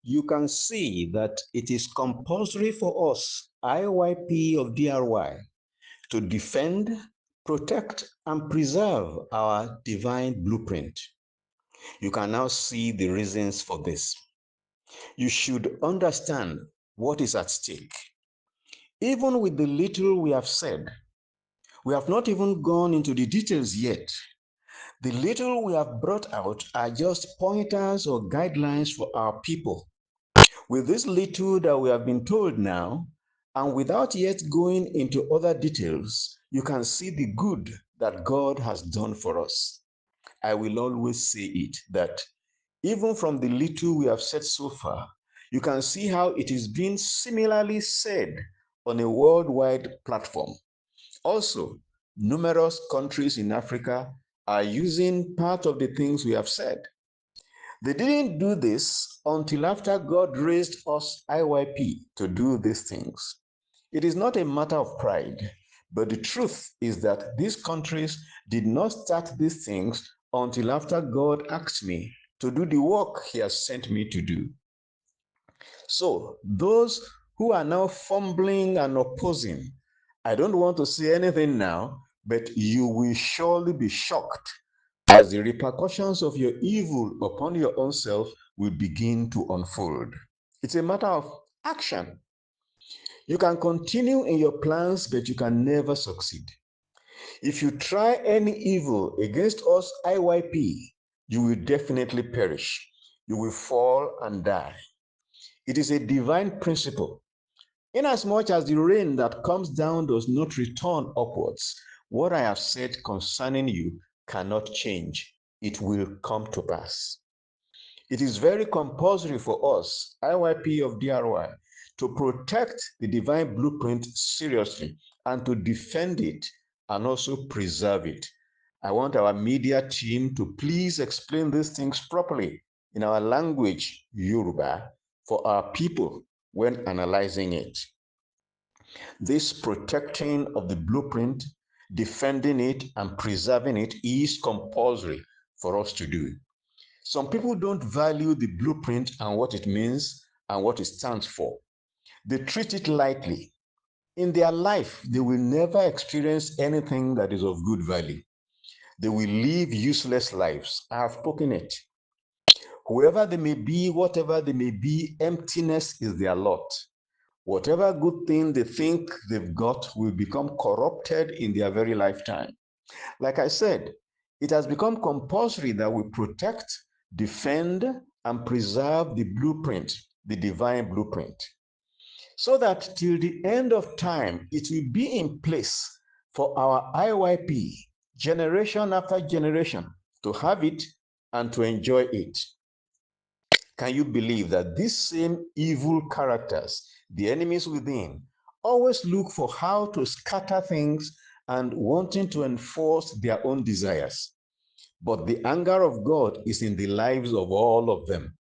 you can see that it is compulsory for us, I.Y.P of D.R.Y, to defend, protect, and preserve our divine blueprint. You can now see the reasons for this. You should understand what is at stake. Even with the little we have said, we have not even gone into the details yet. The little we have brought out are just pointers or guidelines for our people. With this little that we have been told now, and without yet going into other details, you can see the good that God has done for us. I will always say it that even from the little we have said so far, you can see how it is being similarly said on a worldwide platform. Also, numerous countries in Africa are using part of the things we have said. They didn't do this until after God raised us I.Y.P to do these things. It is not a matter of pride, but the truth is that these countries did not start these things until after God asked me to do the work He has sent me to do. So, those who are now fumbling and opposing, I don't want to say anything now, but you will surely be shocked as the repercussions of your evil upon your own self will begin to unfold. It's a matter of action. You can continue in your plans, but you can never succeed. If you try any evil against us, I.Y.P, you will definitely perish. You will fall and die. It is a divine principle. Inasmuch as the rain that comes down does not return upwards, what I have said concerning you cannot change. It will come to pass. It is very compulsory for us, I.Y.P of D.R.Y, to protect the divine blueprint seriously and to defend it and also preserve it. I want our media team to please explain these things properly in our language, Yoruba, for our people when analyzing it. This protecting of the blueprint, defending it, and preserving it is compulsory for us to do. Some people don't value the blueprint and what it means and what it stands for. They treat it lightly. In their life, they will never experience anything that is of good value. They will live useless lives. I have spoken it. Whoever they may be, whatever they may be, emptiness is their lot. Whatever good thing they think they've got will become corrupted in their very lifetime. Like I said, it has become compulsory that we protect, defend, and preserve the blueprint, the divine blueprint, so that till the end of time, it will be in place for our I.Y.P, generation after generation, to have it and to enjoy it. Can you believe that these same evil characters, the enemies within, always look for how to scatter things and wanting to enforce their own desires? But the anger of God is in the lives of all of them.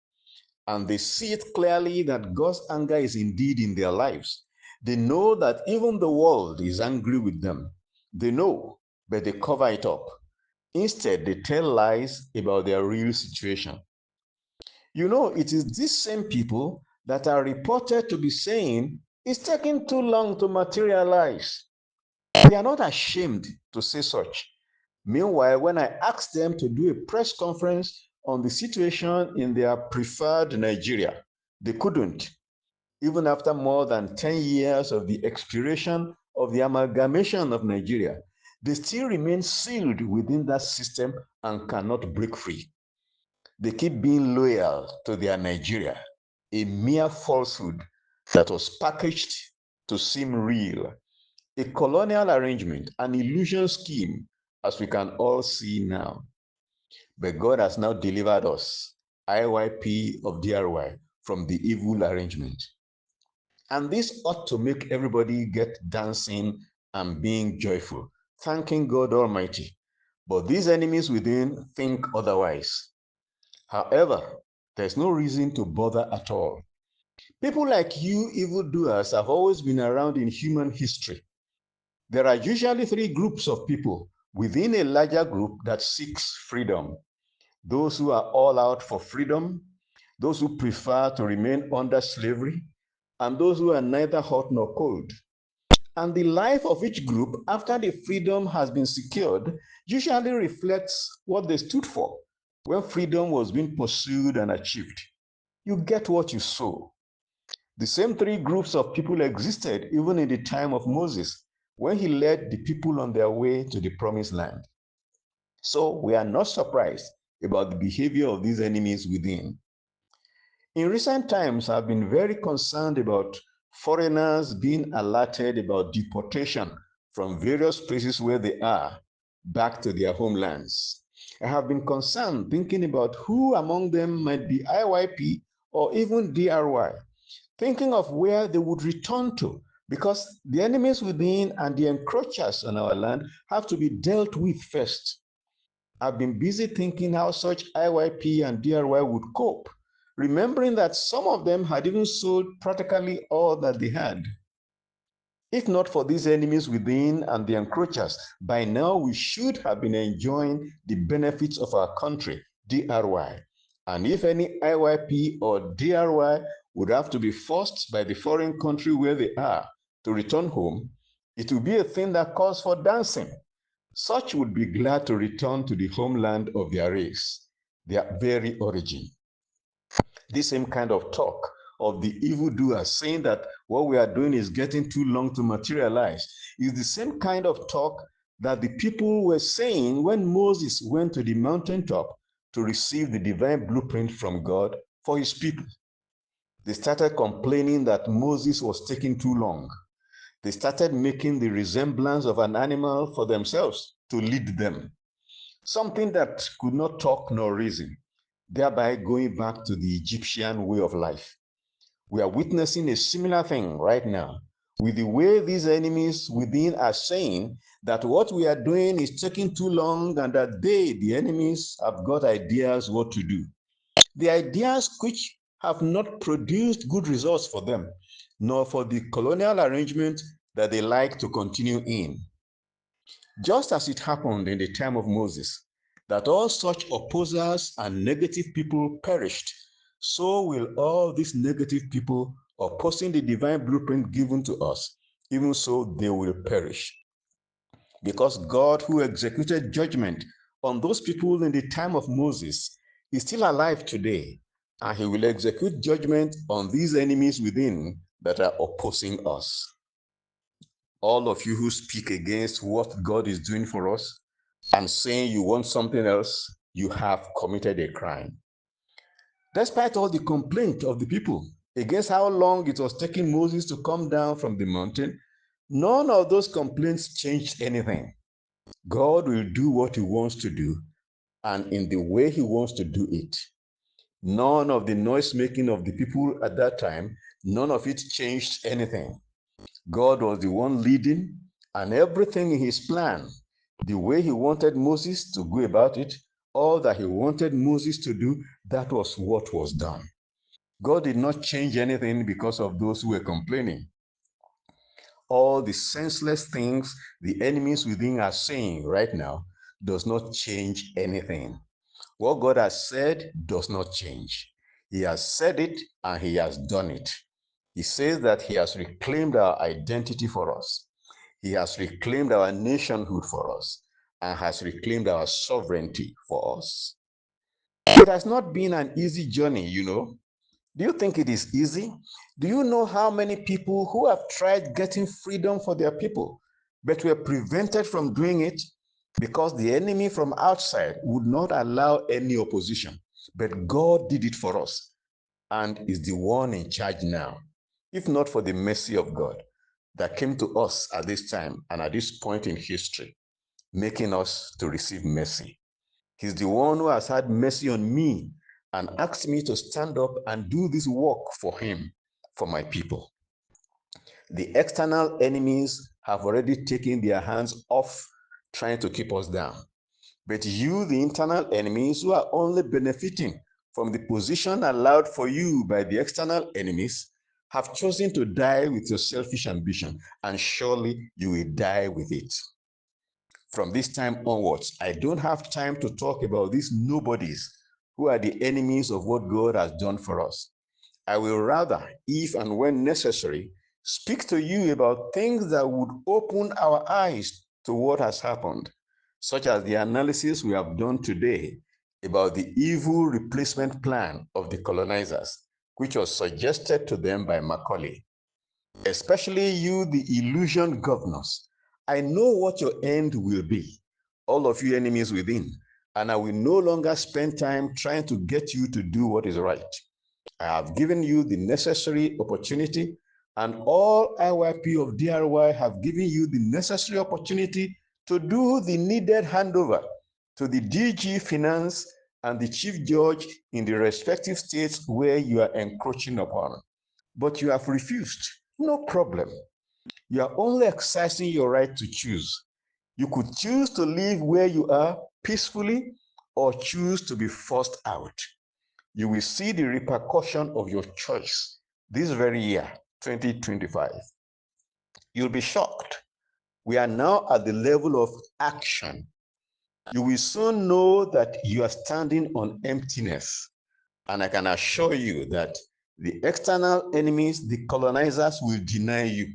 And they see it clearly that God's anger is indeed in their lives. They know that even the world is angry with them. They know, but they cover it up. Instead, they tell lies about their real situation. You know, it is these same people that are reported to be saying it's taking too long to materialize. They are not ashamed to say such. Meanwhile, when I asked them to do a press conference on the situation in their preferred Nigeria, they couldn't, even after more than 10 years of the expiration of the amalgamation of Nigeria. They still remain sealed within that system and cannot break free. They keep being loyal to their Nigeria, a mere falsehood that was packaged to seem real, a colonial arrangement, an illusion scheme, as we can all see now. But God has now delivered us, I.Y.P of D.R.Y, from the evil arrangement. And this ought to make everybody get dancing and being joyful, thanking God Almighty. But these enemies within think otherwise. However, there's no reason to bother at all. People like you, evildoers, have always been around in human history. There are usually three groups of people within a larger group that seeks freedom: those who are all out for freedom, those who prefer to remain under slavery, and those who are neither hot nor cold. And the life of each group after the freedom has been secured usually reflects what they stood for when freedom was being pursued and achieved. You get what you sow. The same three groups of people existed even in the time of Moses when he led the people on their way to the promised land. So we are not surprised about the behavior of these enemies within. In recent times, I've been very concerned about foreigners being alerted about deportation from various places where they are back to their homelands. I have been concerned thinking about who among them might be I.Y.P or even D.R.Y, thinking of where they would return to, because the enemies within and the encroachers on our land have to be dealt with first. I've been busy thinking how such I.Y.P and D.R.Y would cope, remembering that some of them had even sold practically all that they had. If not for these enemies within and the encroachers, by now we should have been enjoying the benefits of our country, D.R.Y. And if any I.Y.P or D.R.Y would have to be forced by the foreign country where they are to return home, it will be a thing that calls for dancing. Such would be glad to return to the homeland of their race, their very origin. This same kind of talk of the evildoers saying that what we are doing is getting too long to materialize is the same kind of talk that the people were saying when Moses went to the mountaintop to receive the divine blueprint from God for his people. They started complaining that Moses was taking too long. They started making the resemblance of an animal for themselves to lead them, something that could not talk nor reason, thereby going back to the Egyptian way of life. We are witnessing a similar thing right now with the way these enemies within are saying that what we are doing is taking too long and that they, the enemies, have got ideas what to do. The ideas which have not produced good results for them, nor for the colonial arrangement that they like to continue in. Just as it happened in the time of Moses, that all such opposers and negative people perished, so will all these negative people opposing the divine blueprint given to us, even so they will perish. Because God, who executed judgment on those people in the time of Moses, is still alive today, and he will execute judgment on these enemies within that are opposing us. All of you who speak against what God is doing for us and saying you want something else, you have committed a crime. Despite all the complaint of the people against how long it was taking Moses to come down from the mountain, none of those complaints changed anything. God will do what he wants to do and in the way he wants to do it. None of the noise making of the people at that time, none of it changed anything. God was the one leading, and everything in his plan, the way he wanted Moses to go about it, all that he wanted Moses to do, that was what was done. God did not change anything because of those who were complaining. All the senseless things the enemies within are saying right now does not change anything. What God has said does not change. He has said it and he has done it. He says that he has reclaimed our identity for us. He has reclaimed our nationhood for us and has reclaimed our sovereignty for us. It has not been an easy journey, you know. Do you think it is easy? Do you know how many people who have tried getting freedom for their people, but were prevented from doing it because the enemy from outside would not allow any opposition? But God did it for us and is the one in charge now. If not for the mercy of God that came to us at this time and at this point in history, making us to receive mercy. He's the one who has had mercy on me and asked me to stand up and do this work for him, for my people. The external enemies have already taken their hands off trying to keep us down. But you, the internal enemies who are only benefiting from the position allowed for you by the external enemies, have chosen to die with your selfish ambition, and surely you will die with it. From this time onwards, I don't have time to talk about these nobodies who are the enemies of what God has done for us. I will rather, if and when necessary, speak to you about things that would open our eyes to what has happened, such as the analysis we have done today about the evil replacement plan of the colonizers, which was suggested to them by Macaulay. Especially you, the illusion governors, I know what your end will be, all of you enemies within, and I will no longer spend time trying to get you to do what is right. I have given you the necessary opportunity, and all I.Y.P of D.R.Y have given you the necessary opportunity to do the needed handover to the DG Finance and the Chief Judge in the respective states where you are encroaching upon. But you have refused. No problem. You are only exercising your right to choose. You could choose to live where you are peacefully or choose to be forced out. You will see the repercussion of your choice this very year, 2025. You'll be shocked. We are now at the level of action. You will soon know that you are standing on emptiness. And I can assure you that the external enemies, the colonizers, will deny you.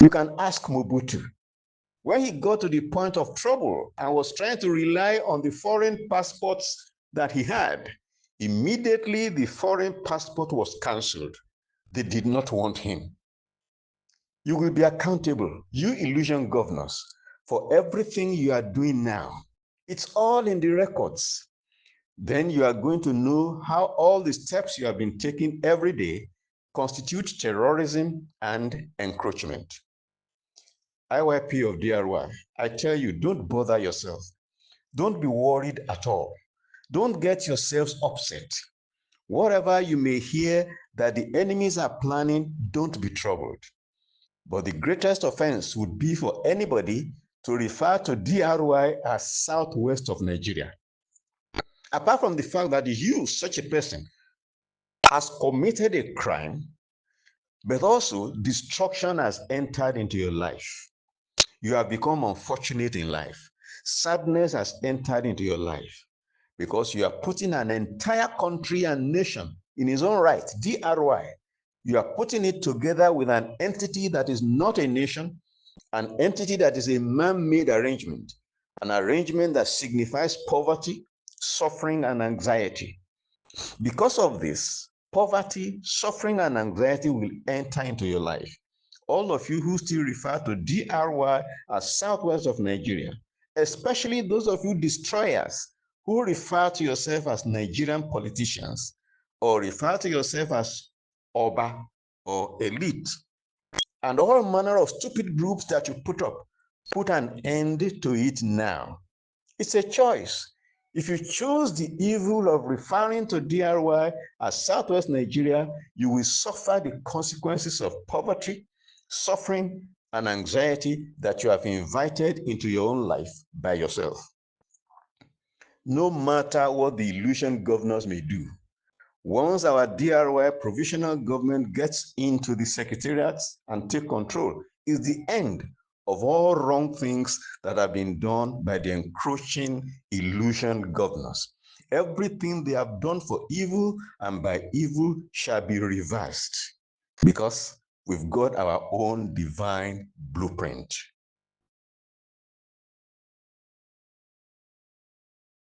You can ask Mobutu. When he got to the point of trouble and was trying to rely on the foreign passports that he had, immediately the foreign passport was cancelled. They did not want him. You will be accountable, you illusion governors, for everything you are doing now. It's all in the records. Then you are going to know how all the steps you have been taking every day constitute terrorism and encroachment. I.Y.P of D.R.Y, I tell you, don't bother yourself. Don't be worried at all. Don't get yourselves upset. Whatever you may hear that the enemies are planning, don't be troubled. But the greatest offense would be for anybody to refer to D.R.Y as southwest of Nigeria. Apart from the fact that you, such a person, has committed a crime, but also destruction has entered into your life. You have become unfortunate in life. Sadness has entered into your life because you are putting an entire country and nation in its own right, D.R.Y. You are putting it together with an entity that is not a nation, an entity that is a man-made arrangement, an arrangement that signifies poverty, suffering, and anxiety. Because of this, poverty, suffering, and anxiety will enter into your life. All of you who still refer to D.R.Y as southwest of Nigeria, especially those of you destroyers who refer to yourself as Nigerian politicians or refer to yourself as Oba or elite, and all manner of stupid groups that you put up, put an end to it now. It's a choice. If you choose the evil of referring to D.R.Y as Southwest Nigeria, you will suffer the consequences of poverty, suffering, and anxiety that you have invited into your own life by yourself. No matter what the illusion governors may do, once our D.R.Y provisional government gets into the secretariats and take control, is the end of all wrong things that have been done by the encroaching illusion governors. Everything they have done for evil and by evil shall be reversed because we've got our own divine blueprint.